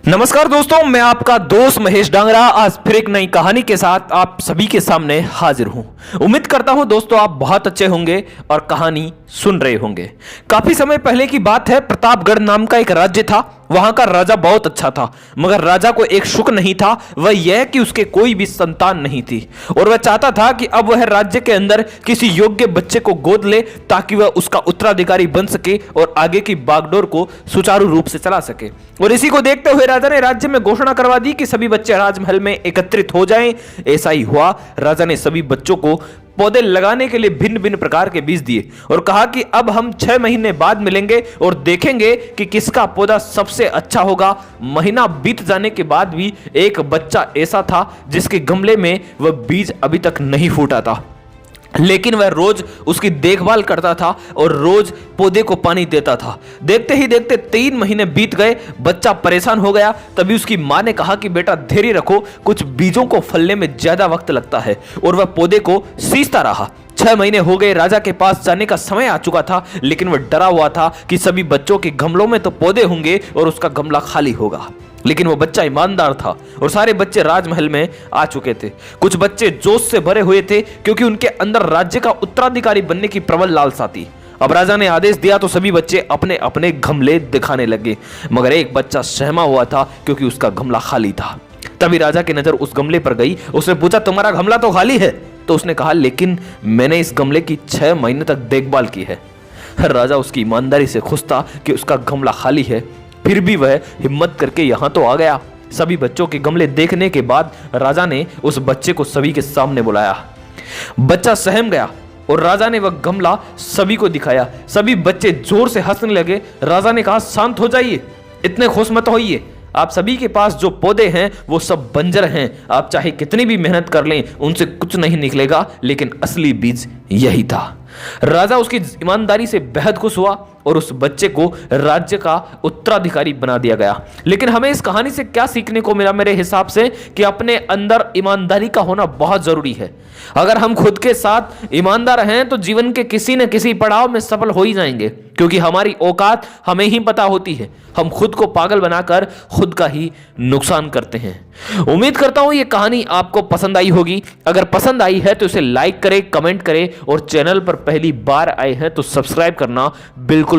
नमस्कार दोस्तों, मैं आपका दोस्त महेश डांगरा आज फिर एक नई कहानी के साथ आप सभी के सामने हाजिर हूं। उम्मीद करता हूं दोस्तों आप बहुत अच्छे होंगे और कहानी सुन रहे होंगे। काफी समय पहले की बात है, प्रतापगढ़ नाम का एक राज्य था। वहां का राजा बहुत अच्छा था, मगर राजा को एक सुख नहीं था, वह यह कि उसके कोई भी संतान नहीं थी और वह चाहता था कि अब वह राज्य के अंदर किसी योग्य बच्चे को गोद ले ताकि वह उसका उत्तराधिकारी बन सके और आगे की बागडोर को सुचारू रूप से चला सके। और इसी को देखते हुए राजा ने राज्य में घोषणा करवा दी कि सभी बच्चे राजमहल में एकत्रित हो जाएं। ऐसा ही हुआ। राजा ने सभी बच्चों को पौधे लगाने के लिए भिन्न भिन्न प्रकार के बीज दिए और कहा कि अब हम 6 महीने बाद मिलेंगे और देखेंगे कि किसका पौधा सबसे अच्छा होगा। महीना बीत जाने के बाद भी एक बच्चा ऐसा था जिसके गमले में वह बीज अभी तक नहीं फूटा था, लेकिन वह रोज उसकी देखभाल करता था और रोज पौधे को पानी देता था। देखते ही देखते 3 महीने बीत गए। बच्चा परेशान हो गया। तभी उसकी मां ने कहा कि बेटा धैर्य रखो, कुछ बीजों को फलने में ज्यादा वक्त लगता है। और वह पौधे को सींचता रहा। 6 महीने हो गए। राजा के पास जाने का समय आ चुका था, लेकिन वह डरा हुआ था कि सभी बच्चों के गमलों में तो पौधे होंगे और उसका गमला खाली होगा। लेकिन वो बच्चा ईमानदार था और सारे बच्चे राजमहल में आ चुके थे। कुछ बच्चे जोश से भरे हुए थे क्योंकि उनके अंदर राज्य का उत्तराधिकारी बनने की प्रबल लालसा थी। अब राजा ने आदेश दिया तो सभी बच्चे अपने अपने गमले दिखाने लगे, मगर एक बच्चा सहमा हुआ था क्योंकि उसका गमला खाली था। तभी राजा की नजर उस गमले पर गई। उसने पूछा, तुम्हारा गमला तो खाली है? तो उसने कहा, लेकिन मैंने इस गमले की 6 महीने तक देखभाल की है। राजा उसकी ईमानदारी से खुश था कि उसका गमला खाली है, फिर भी वह हिम्मत करके यहां तो आ गया। सभी बच्चों के गमले देखने के बाद राजा ने उस बच्चे को सभी के सामने बुलाया। बच्चा सहम गया और राजा ने वह गमला सभी को दिखाया। सभी बच्चे जोर से हंसने लगे। राजा ने कहा, शांत हो जाइए, इतने खुश मत होइए। आप सभी के पास जो पौधे हैं वो सब बंजर हैं। आप चाहे कितनी भी मेहनत कर लें उनसे कुछ नहीं निकलेगा, लेकिन असली बीज यही था। राजा उसकी ईमानदारी से बेहद खुश हुआ और उस बच्चे को राज्य का उत्तराधिकारी बना दिया गया। लेकिन हमें इस कहानी से क्या सीखने को मिला? मेरे हिसाब से कि अपने अंदर ईमानदारी का होना बहुत जरूरी है। अगर हम खुद के साथ ईमानदार हैं तो जीवन के किसी न किसी पड़ाव में सफल हो ही जाएंगे, क्योंकि हमारी औकात हमें ही पता होती है। हम खुद को पागल बनाकर खुद का ही नुकसान करते हैं। उम्मीद करता हूं ये कहानी आपको पसंद आई होगी। अगर पसंद आई है तो इसे लाइक करें, कमेंट करें और चैनल पर पहली बार आए हैं तो सब्सक्राइब करना बिल्कुल